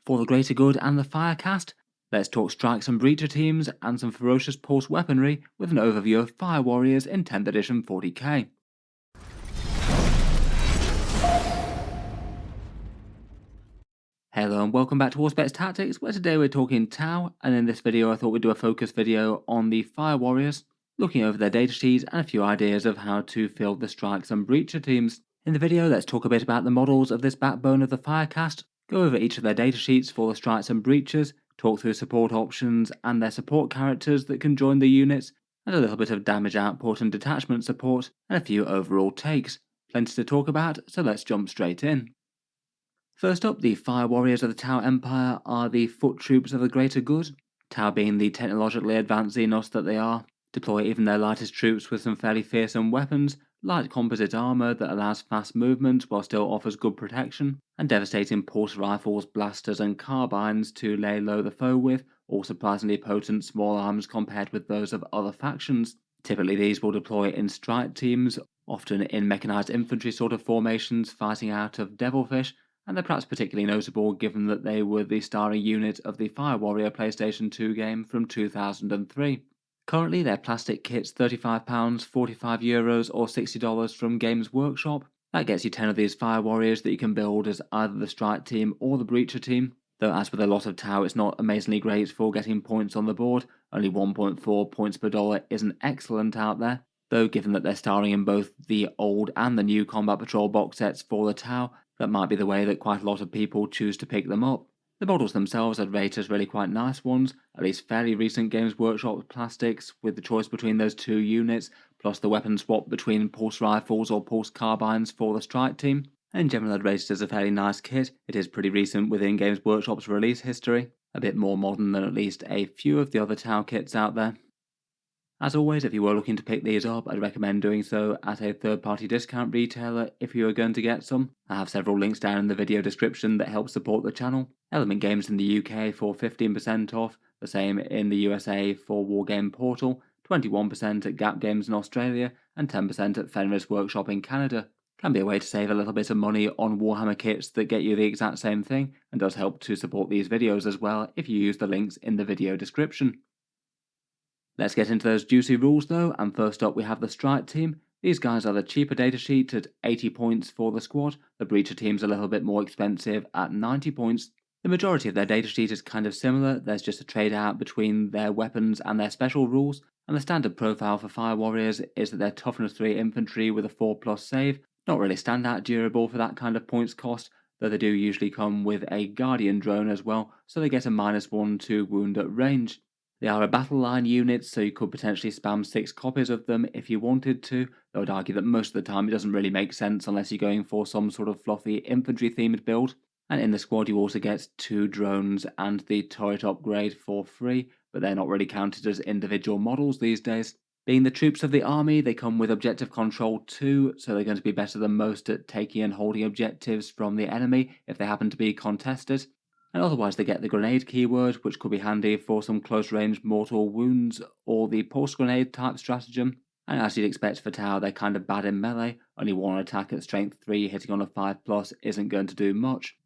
For the greater good and the Firecast, let's talk strikes and breacher teams and some ferocious pulse weaponry with an overview of Fire Warriors in 10th edition 40k. Hello and welcome back to Auspex Tactics, where today we're talking Tau, and in this video I thought we'd do a focus video on the Fire Warriors, looking over their datasheets and a few ideas of how to field the strikes and breacher teams. In the video, let's talk a bit about the models of this backbone of the Firecast, go over each of their datasheets for the strikes and breachers, talk through support options and their support characters that can join the units, and a little bit of damage output and detachment support, and a few overall takes. Plenty to talk about, so let's jump straight in. First up, the Fire Warriors of the Tau Empire are the foot troops of the greater good. Tau being the technologically advanced Xenos that they are, deploy even their lightest troops with some fairly fearsome weapons, light composite armour that allows fast movement while still offers good protection, and devastating pulse rifles, blasters and carbines to lay low the foe with, all surprisingly potent small arms compared with those of other factions. Typically these will deploy in strike teams, often in mechanised infantry sort of formations fighting out of Devilfish, and they're perhaps particularly notable given that they were the starring unit of the Fire Warrior PlayStation 2 game from 2003. Currently their plastic kit's £35, €45 or $60 from Games Workshop. That gets you 10 of these Fire Warriors that you can build as either the strike team or the breacher team, though as with a lot of Tau it's not amazingly great for getting points on the board. Only 1.4 points per dollar isn't excellent out there, though given that they're starring in both the old and the new Combat Patrol box sets for the Tau, that might be the way that quite a lot of people choose to pick them up. The models themselves I'd rate as really quite nice ones, at least fairly recent Games Workshop plastics, with the choice between those two units, plus the weapon swap between pulse rifles or pulse carbines for the strike team. And in general I'd rate it as a fairly nice kit. It is pretty recent within Games Workshop's release history, a bit more modern than at least a few of the other Tau kits out there. As always, if you were looking to pick these up, I'd recommend doing so at a third-party discount retailer if you are going to get some. I have several links down in the video description that help support the channel. Element Games in the UK for 15% off, the same in the USA for Wargame Portal, 21% at Gap Games in Australia, and 10% at Fenris Workshop in Canada. Can be a way to save a little bit of money on Warhammer kits that get you the exact same thing, and does help to support these videos as well if you use the links in the video description. Let's get into those juicy rules though, and first up we have the strike team. These guys are the cheaper datasheet at 80 points for the squad, the breacher team's a little bit more expensive at 90 points. The majority of their datasheet is kind of similar, there's just a trade out between their weapons and their special rules, and the standard profile for Fire Warriors is that they're toughness 3 infantry with a 4+ save, not really standout durable for that kind of points cost, though they do usually come with a Guardian drone as well, so they get a -1 to wound at range. They are a battle line unit, so you could potentially spam 6 copies of them if you wanted to, though I'd argue that most of the time it doesn't really make sense unless you're going for some sort of fluffy infantry themed build. And in the squad you also get 2 drones and the turret upgrade for free, but they're not really counted as individual models these days. Being the troops of the army, they come with objective control too, so they're going to be better than most at taking and holding objectives from the enemy if they happen to be contested. And otherwise they get the grenade keyword, which could be handy for some close range mortal wounds, or the pulse grenade type stratagem. And as you'd expect for Tau, they're kind of bad in melee, only 1 attack at strength 3 hitting on a 5+ isn't going to do much.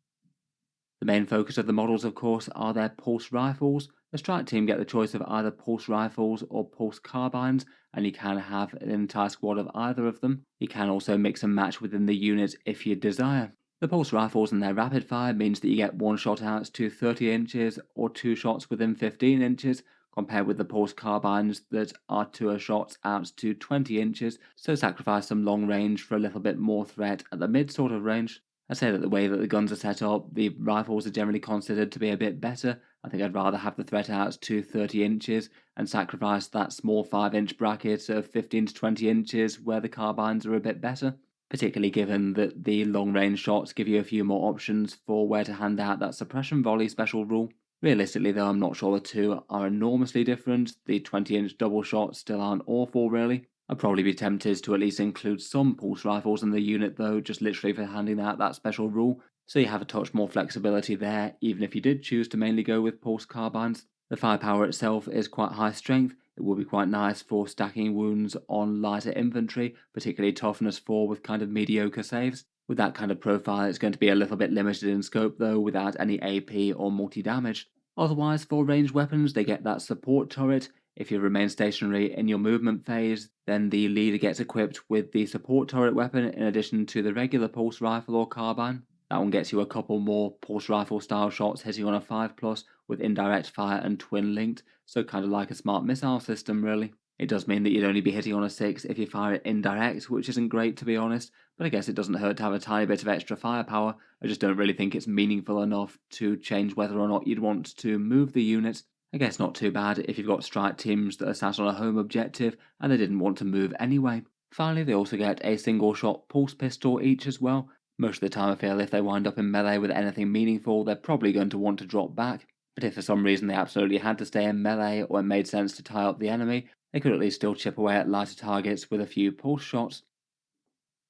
The main focus of the models of course are their pulse rifles. The strike team get the choice of either pulse rifles or pulse carbines, and you can have an entire squad of either of them. You can also mix and match within the unit if you desire. The pulse rifles and their rapid fire means that you get 1 shot outs to 30 inches or 2 shots within 15 inches, compared with the pulse carbines that are 2 shots out to 20 inches, so sacrifice some long range for a little bit more threat at the mid sort of range. I'd say that the way that the guns are set up, the rifles are generally considered to be a bit better. I think I'd rather have the threat outs to 30 inches and sacrifice that small 5-inch bracket of 15 to 20 inches where the carbines are a bit better, particularly given that the long-range shots give you a few more options for where to hand out that suppression volley special rule. Realistically though, I'm not sure the two are enormously different. The 20-inch double shots still aren't awful really. I'd probably be tempted to at least include some pulse rifles in the unit though, just literally for handing out that special rule, so you have a touch more flexibility there, even if you did choose to mainly go with pulse carbines. The firepower itself is quite high strength. It would be quite nice for stacking wounds on lighter infantry, particularly toughness 4 with kind of mediocre saves. With that kind of profile, it's going to be a little bit limited in scope though, without any AP or multi-damage. Otherwise, for ranged weapons, they get that support turret. If you remain stationary in your movement phase, then the leader gets equipped with the support turret weapon in addition to the regular pulse rifle or carbine. That one gets you a couple more pulse rifle style shots hitting on a 5+ with indirect fire and twin linked, so kind of like a smart missile system really. It does mean that you'd only be hitting on a 6 if you fire it indirect, which isn't great to be honest, but I guess it doesn't hurt to have a tiny bit of extra firepower. I just don't really think it's meaningful enough to change whether or not you'd want to move the unit. I guess not too bad if you've got strike teams that are sat on a home objective and they didn't want to move anyway. Finally, they also get a single shot pulse pistol each as well. Most of the time I feel if they wind up in melee with anything meaningful, they're probably going to want to drop back. But if for some reason they absolutely had to stay in melee or it made sense to tie up the enemy, they could at least still chip away at lighter targets with a few pulse shots.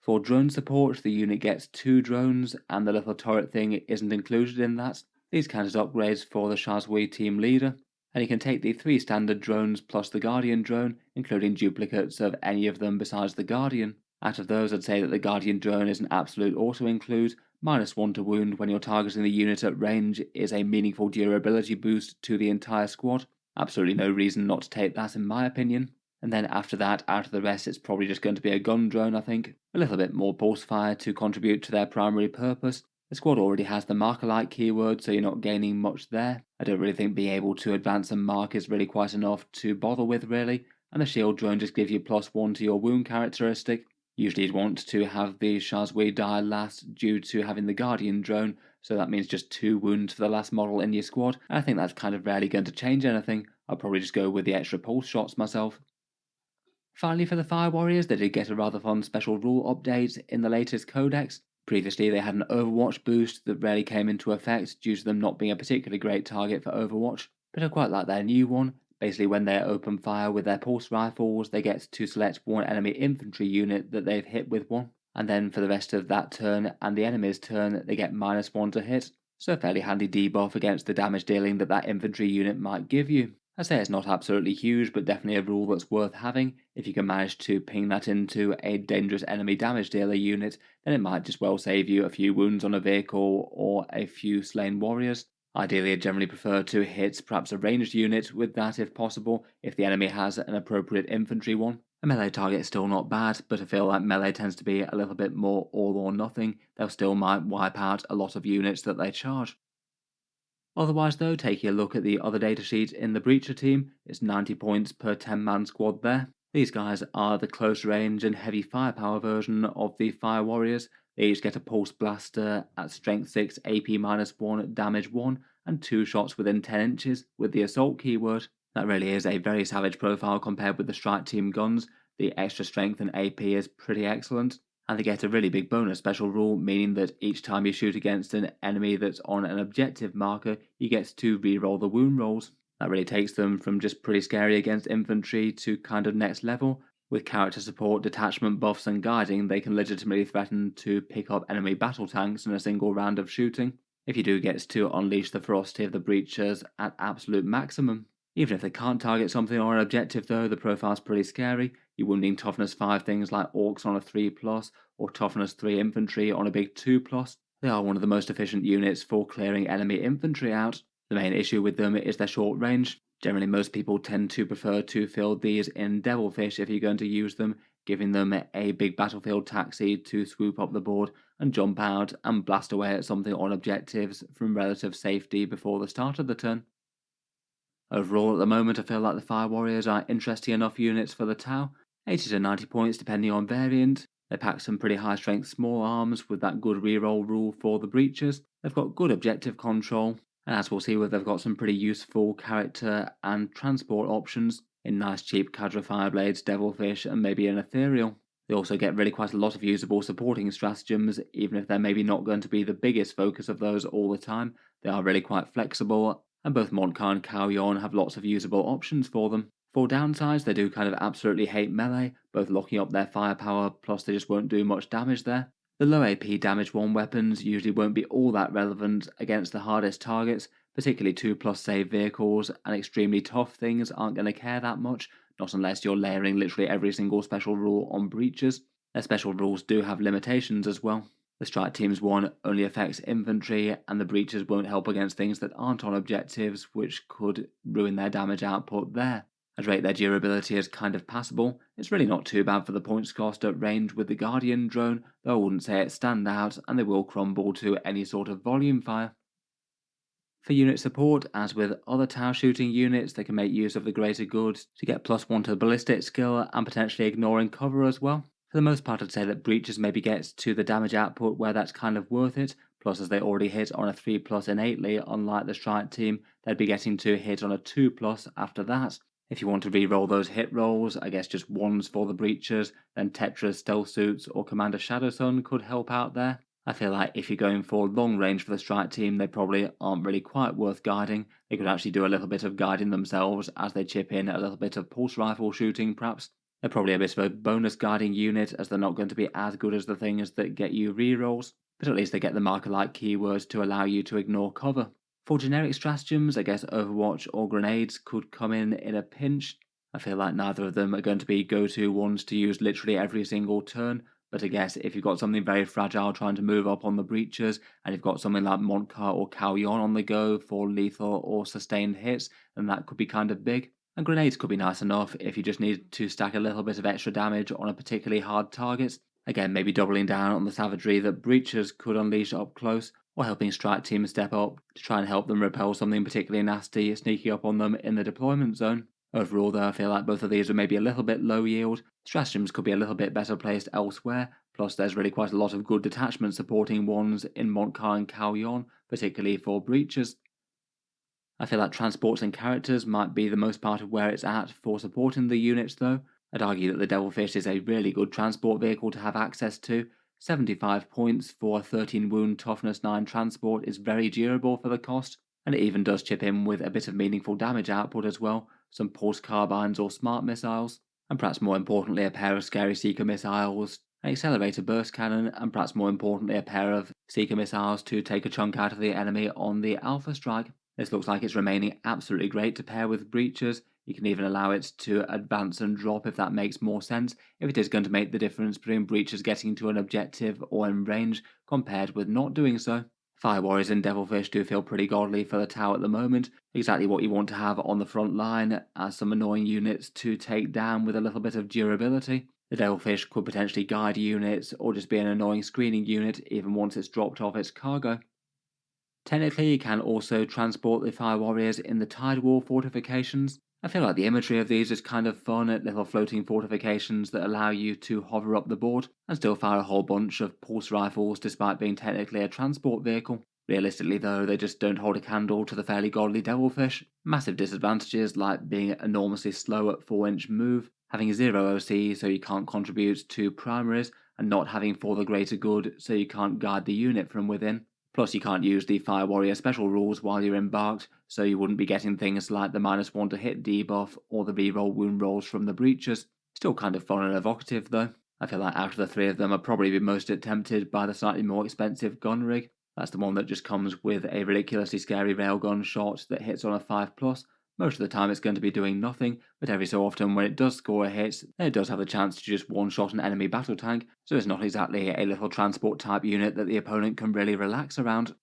For drone support, the unit gets 2 drones, and the little turret thing isn't included in that. These count as upgrades for the Shazwi team leader, and you can take the 3 standard drones plus the Guardian drone, including duplicates of any of them besides the Guardian. Out of those, I'd say that the Guardian drone is an absolute auto-include. -1 to wound when you're targeting the unit at range is a meaningful durability boost to the entire squad. Absolutely no reason not to take that in my opinion. And then after that, out of the rest, it's probably just going to be a gun drone, I think. A little bit more pulse fire to contribute to their primary purpose. The squad already has the marker-like keyword, so you're not gaining much there. I don't really think being able to advance and mark is really quite enough to bother with, really. And the shield drone just gives you +1 to your wound characteristic. Usually you'd want to have the Shazwi die last due to having the Guardian drone, so that means just 2 wounds for the last model in your squad. And I think that's kind of rarely going to change anything. I'll probably just go with the extra pulse shots myself. Finally, for the Fire Warriors, they did get a rather fun special rule update in the latest Codex. Previously, they had an Overwatch boost that rarely came into effect due to them not being a particularly great target for Overwatch, but I quite like their new one. Basically, when they open fire with their pulse rifles, they get to select one enemy infantry unit that they've hit with one, and then for the rest of that turn and the enemy's turn, they get -1 to hit. So a fairly handy debuff against the damage dealing that infantry unit might give you. I say it's not absolutely huge, but definitely a rule that's worth having. If you can manage to ping that into a dangerous enemy damage dealer unit, then it might just well save you a few wounds on a vehicle or a few slain warriors. Ideally, I generally prefer to hit perhaps a ranged unit with that if possible, if the enemy has an appropriate infantry one. A melee target is still not bad, but I feel like melee tends to be a little bit more all or nothing. They'll still might wipe out a lot of units that they charge. Otherwise though, taking a look at the other datasheet in the Breacher team, it's 90 points per 10-man squad there. These guys are the close range and heavy firepower version of the Fire Warriors. They each get a Pulse Blaster at Strength 6, AP -1, Damage 1, and 2 shots within 10 inches with the Assault keyword. That really is a very savage profile compared with the Strike Team guns. The extra strength and AP is pretty excellent. And they get a really big bonus special rule, meaning that each time you shoot against an enemy that's on an objective marker, you get to re-roll the wound rolls. That really takes them from just pretty scary against infantry to kind of next level. With character support, detachment buffs and guiding, they can legitimately threaten to pick up enemy battle tanks in a single round of shooting. If you do get to unleash the ferocity of the breachers at absolute maximum. Even if they can't target something or an objective though, the profile's pretty scary. You're wounding toughness 5 things like orcs on a 3+, or toughness 3 infantry on a big 2+. They are one of the most efficient units for clearing enemy infantry out. The main issue with them is their short range. Generally most people tend to prefer to field these in Devilfish if you're going to use them, giving them a big battlefield taxi to swoop up the board and jump out and blast away at something on objectives from relative safety before the start of the turn. Overall, at the moment, I feel like the Fire Warriors are interesting enough units for the Tau. 80 to 90 points depending on variant. They pack some pretty high strength small arms with that good reroll rule for the breachers. They've got good objective control, and as we'll see, they've got some pretty useful character and transport options in nice cheap Cadre Fireblades, Devilfish, and maybe an Ethereal. They also get really quite a lot of usable supporting stratagems, even if they're maybe not going to be the biggest focus of those all the time. They are really quite flexible, and both Mont'ka and Kauyon have lots of usable options for them. For downsides, they do kind of absolutely hate melee, both locking up their firepower, plus they just won't do much damage there. The low AP damage 1 weapons usually won't be all that relevant against the hardest targets, particularly 2+ save vehicles, and extremely tough things aren't going to care that much, not unless you're layering literally every single special rule on breaches. Their special rules do have limitations as well. The strike team's 1 only affects infantry, and the breaches won't help against things that aren't on objectives, which could ruin their damage output there. I'd rate their durability as kind of passable. It's really not too bad for the points cost at range with the Guardian drone, though I wouldn't say it's standout, and they will crumble to any sort of volume fire. For unit support, as with other tower shooting units, they can make use of the greater good to get +1 to ballistic skill and potentially ignoring cover as well. For the most part, I'd say that breaches maybe gets to the damage output where that's kind of worth it, plus as they already hit on a 3+ innately, unlike the strike team, they'd be getting to hit on a 2+ after that. If you want to re-roll those hit rolls, I guess just 1s for the breaches, then Tetra's stealth suits or Commander Shadowsun could help out there. I feel like if you're going for long range for the strike team, they probably aren't really quite worth guiding. They could actually do a little bit of guiding themselves as they chip in a little bit of pulse rifle shooting perhaps. They're probably a bit of a bonus guiding unit as they're not going to be as good as the things that get you rerolls, but at least they get the marker-like keywords to allow you to ignore cover. For generic stratagems, I guess Overwatch or Grenades could come in a pinch. I feel like neither of them are going to be go-to ones to use literally every single turn, but I guess if you've got something very fragile trying to move up on the breaches, and you've got something like Mont'ka or Kauyon on the go for lethal or sustained hits, then that could be kind of big. And grenades could be nice enough if you just need to stack a little bit of extra damage on a particularly hard target. Again, maybe doubling down on the savagery that breaches could unleash up close, or helping strike teams step up to try and help them repel something particularly nasty sneaking up on them in the deployment zone. Overall though, I feel like both of these are maybe a little bit low yield. Stratagems could be a little bit better placed elsewhere, plus there's really quite a lot of good detachment supporting ones in Mont'ka and Kauyon, particularly for breaches. I feel like transports and characters might be the most part of where it's at for supporting the units though. I'd argue that the Devilfish is a really good transport vehicle to have access to. 75 points for a 13 wound toughness 9 transport is very durable for the cost, and it even does chip in with a bit of meaningful damage output as well, some pulse carbines or smart missiles, and perhaps more importantly a pair of scary seeker missiles, an accelerator burst cannon, and perhaps more importantly a pair of seeker missiles to take a chunk out of the enemy on the alpha strike. This looks like it's remaining absolutely great to pair with breaches. You can even allow it to advance and drop if that makes more sense, if it is going to make the difference between breaches getting to an objective or in range compared with not doing so. Fire Warriors and Devilfish do feel pretty godly for the tower at the moment, exactly what you want to have on the front line as some annoying units to take down with a little bit of durability. The Devilfish could potentially guide units or just be an annoying screening unit even once it's dropped off its cargo. Technically, you can also transport the Fire Warriors in the Tide Wall fortifications. I feel like the imagery of these is kind of fun at little floating fortifications that allow you to hover up the board and still fire a whole bunch of pulse rifles despite being technically a transport vehicle. Realistically though, they just don't hold a candle to the fairly godly Devilfish. Massive disadvantages like being enormously slow at 4-inch move, having 0 OC so you can't contribute to primaries, and not having for the greater good so you can't guide the unit from within. Plus, you can't use the Fire Warrior special rules while you're embarked, so you wouldn't be getting things like the -1 to hit debuff or the reroll wound rolls from the breaches. Still kind of fun and evocative though. I feel like out of the 3 of them I'd probably be most tempted by the slightly more expensive gun rig. That's the one that just comes with a ridiculously scary railgun shot that hits on a 5+. Most of the time it's going to be doing nothing, but every so often when it does score a hit, it does have the chance to just one-shot an enemy battle tank, so it's not exactly a little transport type unit that the opponent can really relax around.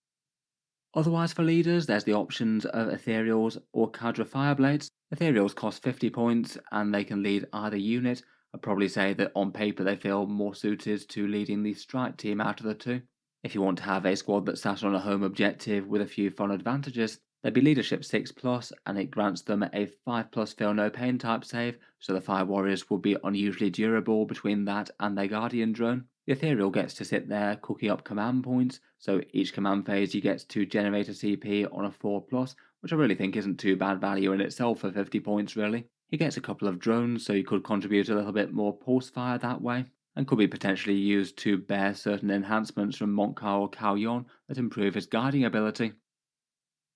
Otherwise for leaders, there's the options of Ethereals or Cadre Fireblades. Ethereals cost 50 points and they can lead either unit. I'd probably say that on paper they feel more suited to leading the strike team out of the 2. If you want to have a squad that's sat on a home objective with a few fun advantages, there'd be leadership 6+, and it grants them a 5+ feel no pain type save, so the Fire Warriors will be unusually durable between that and their Guardian drone. The Ethereal gets to sit there cooking up command points, so each command phase you get to generate a CP on a 4+, which I really think isn't too bad value in itself for 50 points really. He gets a couple of drones, so you could contribute a little bit more pulse fire that way, and could be potentially used to bear certain enhancements from Mont'ka or Kauyon that improve his guiding ability.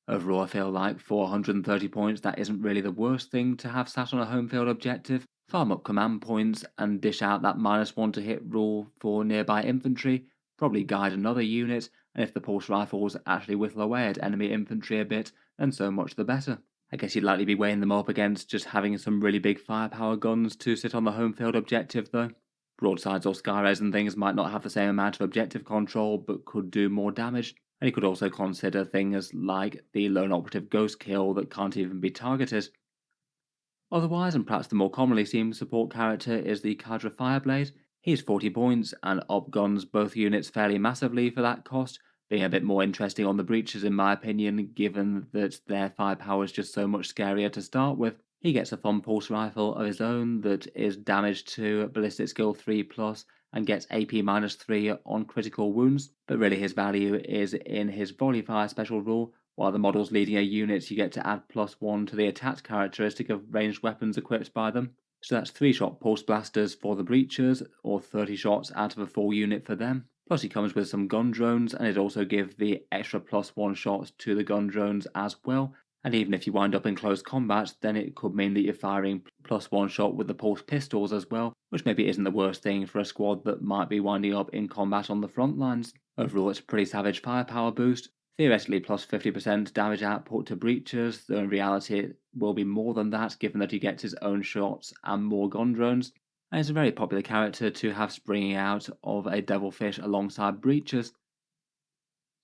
Overall, I feel like for 130 points that isn't really the worst thing to have sat on a home field objective. Farm up command points and dish out that -1 to hit rule for nearby infantry, probably guide another unit, and if the pulse rifles actually whittle away at enemy infantry a bit, then so much the better. I guess you'd likely be weighing them up against just having some really big firepower guns to sit on the home field objective though. Broadsides or skyrays and things might not have the same amount of objective control, but could do more damage. And you could also consider things like the lone operative ghost kill that can't even be targeted. Otherwise, and perhaps the more commonly seen support character, is the Cadre Fireblade. He's 40 points and upguns both units fairly massively for that cost, being a bit more interesting on the breaches in my opinion, given that their firepower is just so much scarier to start with. He gets a fun pulse rifle of his own that is damage to ballistic skill 3+, and gets AP -3 on critical wounds, but really his value is in his volley fire special rule. While the models leading a unit, you get to add +1 to the attack characteristic of ranged weapons equipped by them. So that's 3-shot pulse blasters for the breachers, or 30 shots out of a full unit for them. Plus he comes with some gun drones, and it also gives the extra +1 shots to the gun drones as well. And even if you wind up in close combat, then it could mean that you're firing +1 shot with the pulse pistols as well, which maybe isn't the worst thing for a squad that might be winding up in combat on the front lines. Overall, it's a pretty savage firepower boost. Theoretically plus 50% damage output to breachers, though in reality it will be more than that given that he gets his own shots and more gun drones. And it's a very popular character to have springing out of a devilfish alongside breachers.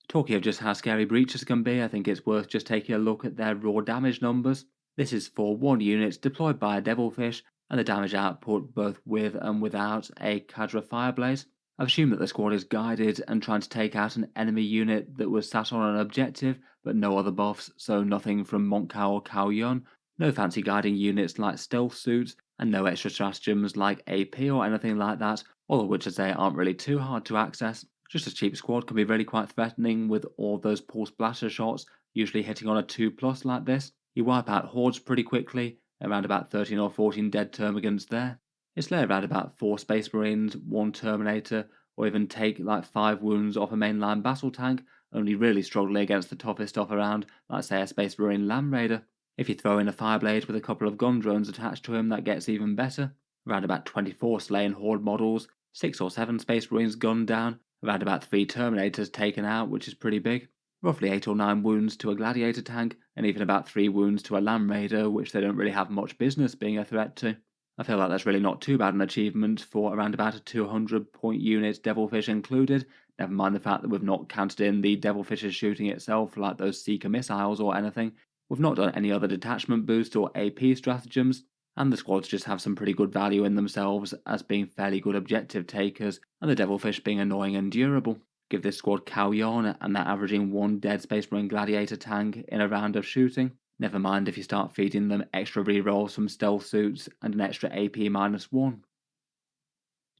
Talking of just how scary breachers can be, I think it's worth just taking a look at their raw damage numbers. This is for one unit deployed by a devilfish, and the damage output both with and without a Cadre Fireblade. I've assumed that the squad is guided and trying to take out an enemy unit that was sat on an objective, but no other buffs, so nothing from Mont'ka or Kauyon, no fancy guiding units like stealth suits, and no extra stratagems like AP or anything like that, all of which I'd say aren't really too hard to access. Just a cheap squad can be really quite threatening with all those pulse blaster shots, usually hitting on a 2+ like this. You wipe out hordes pretty quickly, around about 13 or 14 dead termagants there. It's lay around about 4 Space Marines, 1 Terminator, or even take like 5 wounds off a mainline battle tank, only really struggling against the toughest stuff around, like say a Space Marine Land Raider. If you throw in a Fireblade with a couple of gun drones attached to him, that gets even better. Around about 24 slain horde models, 6 or 7 Space Marines gunned down, around about 3 Terminators taken out, which is pretty big. Roughly 8 or 9 wounds to a Gladiator tank, and even about 3 wounds to a Land Raider, which they don't really have much business being a threat to. I feel like that's really not too bad an achievement for around about a 200 point unit, Devilfish included, never mind the fact that we've not counted in the Devilfish's shooting itself like those Seeker missiles or anything. We've not done any other detachment boost or AP stratagems, and the squads just have some pretty good value in themselves as being fairly good objective takers, and the Devilfish being annoying and durable. Give this squad Kauyon, and they're averaging 1 dead Space Marine Gladiator tank in a round of shooting. Never mind if you start feeding them extra rerolls from stealth suits and an extra AP -1.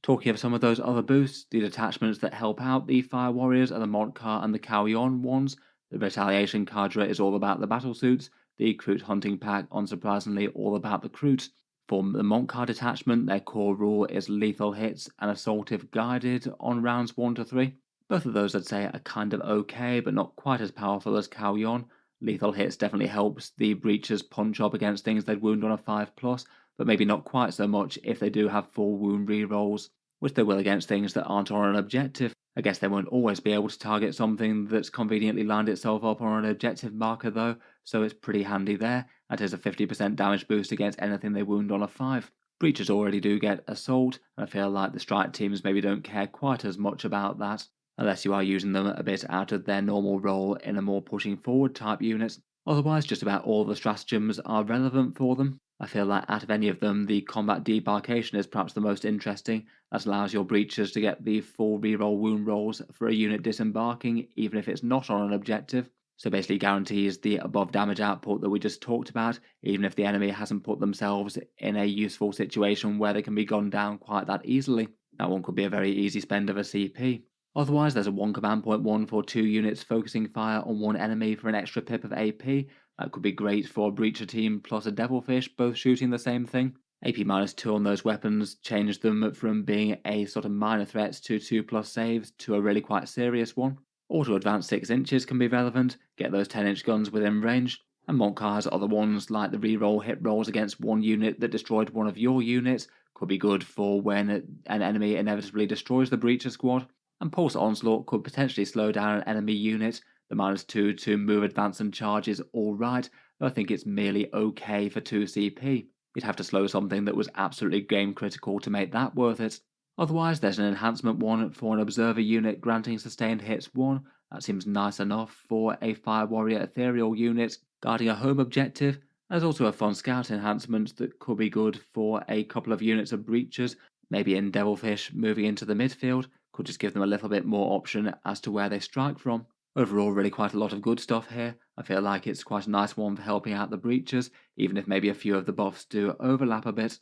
Talking of some of those other boosts, the detachments that help out the Fire Warriors are the Mont'ka and the Kauyon ones. The Retaliation Cadre is all about the battle suits, the Kroot Hunting Pack, unsurprisingly, all about the Kroots. For the Mont'ka detachment, their core rule is lethal hits and assaultive guided on rounds 1 to 3. Both of those I'd say are kind of okay, but not quite as powerful as Kauyon. Lethal hits definitely helps the breachers punch up against things they'd wound on a 5+, but maybe not quite so much if they do have full wound rerolls, which they will against things that aren't on an objective. I guess they won't always be able to target something that's conveniently lined itself up on an objective marker though, so it's pretty handy there. That is a 50% damage boost against anything they wound on a 5. Breachers already do get assault, and I feel like the strike teams maybe don't care quite as much about that, unless you are using them a bit out of their normal role in a more pushing forward type unit. Otherwise, just about all the stratagems are relevant for them. I feel like out of any of them, the combat debarkation is perhaps the most interesting. That allows your breachers to get the full reroll wound rolls for a unit disembarking, even if it's not on an objective. So basically guarantees the above damage output that we just talked about, even if the enemy hasn't put themselves in a useful situation where they can be gunned down quite that easily. That one could be a very easy spend of a CP. Otherwise, there's a 1 command point 1 for 2 units focusing fire on 1 enemy for an extra pip of AP. That could be great for a breacher team plus a devilfish, both shooting the same thing. AP -2 on those weapons change them from being a sort of minor threat to 2+ saves to a really quite serious one. Auto advance 6 inches can be relevant, get those 10-inch guns within range. And Mont'ka has other ones like the reroll hit rolls against 1 unit that destroyed one of your units, could be good for when an enemy inevitably destroys the breacher squad. And Pulse Onslaught could potentially slow down an enemy unit. The -2 to move, advance and charge is alright, though I think it's merely okay for 2 CP. You'd have to slow something that was absolutely game critical to make that worth it. Otherwise, there's an enhancement one for an observer unit granting sustained hits 1. That seems nice enough for a Fire Warrior ethereal unit guarding a home objective. There's also a fun scout enhancement that could be good for a couple of units of breachers, maybe in Devilfish moving into the midfield, could just give them a little bit more option as to where they strike from. Overall, really quite a lot of good stuff here. I feel like it's quite a nice one for helping out the breachers, even if maybe a few of the buffs do overlap a bit.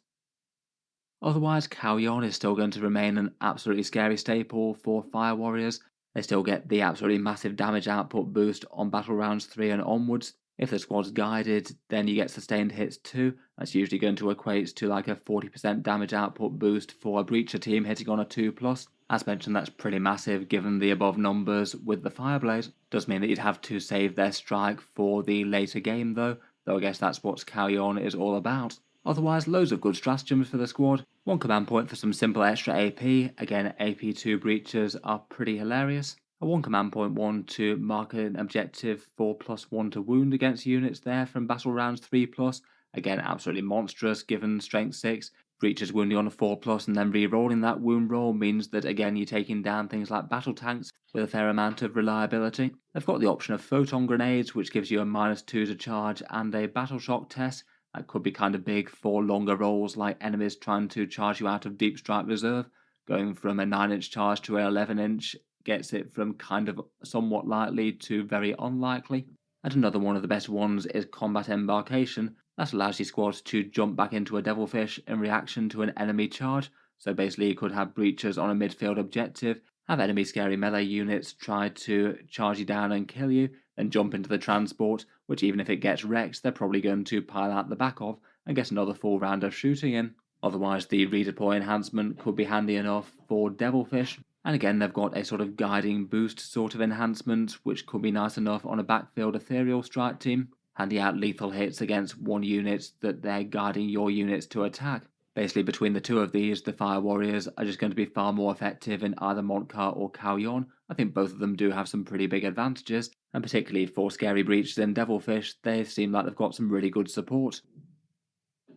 Otherwise, Kauyon is still going to remain an absolutely scary staple for Fire Warriors. They still get the absolutely massive damage output boost on battle rounds 3 and onwards. If the squad's guided, then you get sustained hits 2. That's usually going to equate to like a 40% damage output boost for a breacher team hitting on a 2+. As mentioned, that's pretty massive given the above numbers with the Fireblade. Does mean that you'd have to save their strike for the later game though I guess that's what Kauyon is all about. Otherwise, loads of good stratagems for the squad. One command point for some simple extra AP. Again, AP2 breaches are pretty hilarious. A one command point one to mark an objective for +1 to wound against units there from battle rounds 3+. Again, absolutely monstrous given strength 6. Breaches wounding on a 4+ and then re-rolling that wound roll means that again you're taking down things like battle tanks with a fair amount of reliability. They've got the option of photon grenades, which gives you a -2 to charge and a battle shock test. That could be kind of big for longer rolls like enemies trying to charge you out of Deep Strike Reserve. Going from a 9-inch charge to an 11-inch gets it from kind of somewhat likely to very unlikely. And another one of the best ones is Combat Embarkation. That allows your squad to jump back into a Devilfish in reaction to an enemy charge. So basically you could have breachers on a midfield objective, have enemy scary melee units try to charge you down and kill you, then jump into the transport, which even if it gets wrecked, they're probably going to pile out the back of and get another full round of shooting in. Otherwise, the redeploy enhancement could be handy enough for Devilfish. And again, they've got a sort of guiding boost sort of enhancement, which could be nice enough on a backfield ethereal strike team, handing out lethal hits against one unit that they're guiding your units to attack. Basically, between the two of these, the Fire Warriors are just going to be far more effective in either Mont'ka or Kauyon. I think both of them do have some pretty big advantages, and particularly for Scary Breaches and Devilfish, they seem like they've got some really good support.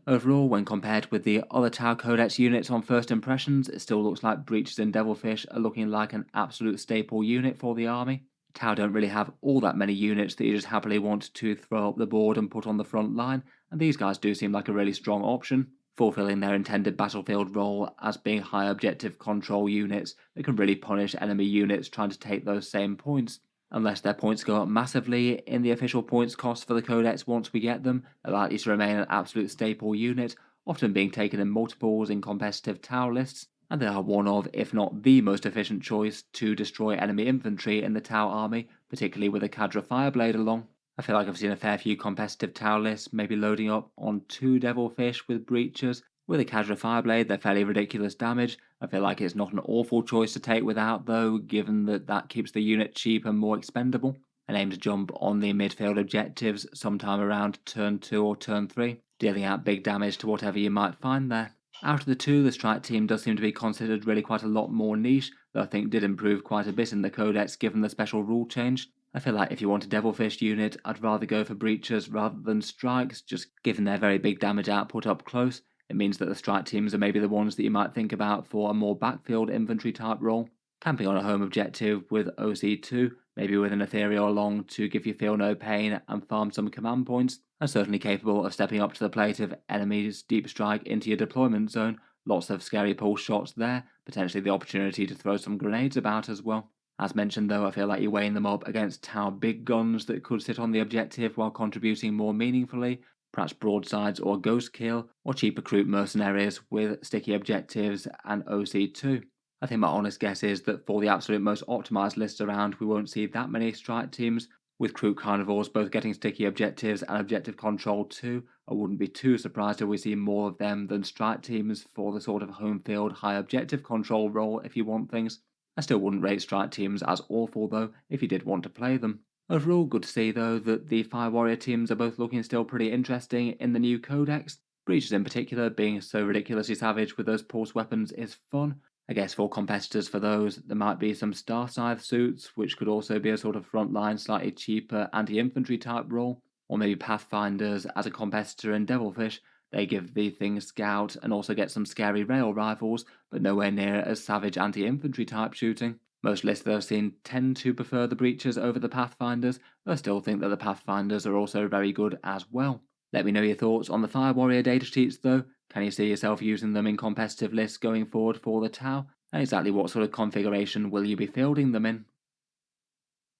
Overall, when compared with the other Tau Codex units on first impressions, it still looks like Breaches and Devilfish are looking like an absolute staple unit for the army. Tau don't really have all that many units that you just happily want to throw up the board and put on the front line, and these guys do seem like a really strong option, fulfilling their intended battlefield role as being high objective control units that can really punish enemy units trying to take those same points. Unless their points go up massively in the official points cost for the Codex once we get them, they're likely to remain an absolute staple unit, often being taken in multiples in competitive Tau lists, and they are one of, if not the most efficient choice to destroy enemy infantry in the Tau army, particularly with a Cadra Fireblade along. I feel like I've seen a fair few competitive Tau lists maybe loading up on 2 Devilfish with breachers. With a Cadra Fireblade, they're fairly ridiculous damage. I feel like it's not an awful choice to take without though, given that that keeps the unit cheap and more expendable, and aim to jump on the midfield objectives sometime around turn 2 or turn 3, dealing out big damage to whatever you might find there. Out of the two, the strike team does seem to be considered really quite a lot more niche, though I think did improve quite a bit in the Codex given the special rule change. I feel like if you want a Devilfish unit, I'd rather go for breachers rather than strikes, just given their very big damage output up close. It means that the strike teams are maybe the ones that you might think about for a more backfield infantry type role. Camping on a home objective with OC2, maybe with an ethereal along to give you feel no pain and farm some command points, are certainly capable of stepping up to the plate of enemies deep strike into your deployment zone. Lots of scary pulse shots there, potentially the opportunity to throw some grenades about as well. As mentioned though, I feel like you're weighing them up against Tau big guns that could sit on the objective while contributing more meaningfully, perhaps broadsides or ghost kill, or cheaper recruit mercenaries with sticky objectives and OC2. I think my honest guess is that for the absolute most optimised lists around, we won't see that many strike teams, with Crew Carnivores both getting sticky objectives and objective control too. I wouldn't be too surprised if we see more of them than strike teams for the sort of home field high objective control role if you want things. I still wouldn't rate strike teams as awful though if you did want to play them. Overall, good to see though that the Fire Warrior teams are both looking still pretty interesting in the new Codex. Breaches in particular being so ridiculously savage with those pulse weapons is fun. I guess for competitors for those, there might be some Star Scythe suits, which could also be a sort of frontline, slightly cheaper anti-infantry type role, or maybe Pathfinders as a competitor in Devilfish, They give the thing scout and also get some scary rail rifles, but nowhere near as savage anti-infantry type shooting. Most lists that I've seen tend to prefer the Breachers over the Pathfinders, but I still think that the Pathfinders are also very good as well. Let me know your thoughts on the Fire Warrior datasheets though. Can you see yourself using them in competitive lists going forward for the Tau? And exactly what sort of configuration will you be fielding them in?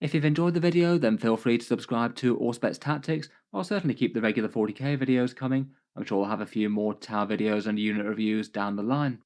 If you've enjoyed the video, then feel free to subscribe to Auspex Tactics. I'll certainly keep the regular 40k videos coming. I'm sure I'll have a few more Tau videos and unit reviews down the line.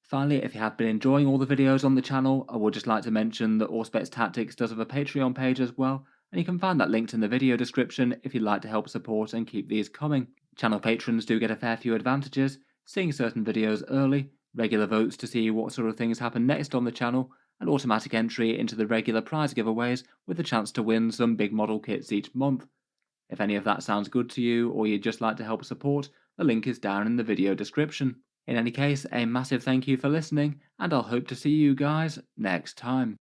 Finally, if you have been enjoying all the videos on the channel, I would just like to mention that Auspex Tactics does have a Patreon page as well, and you can find that linked in the video description if you'd like to help support and keep these coming. Channel patrons do get a fair few advantages, seeing certain videos early, regular votes to see what sort of things happen next on the channel, and automatic entry into the regular prize giveaways with the chance to win some big model kits each month. If any of that sounds good to you or you'd just like to help support, the link is down in the video description. In any case, a massive thank you for listening, and I'll hope to see you guys next time.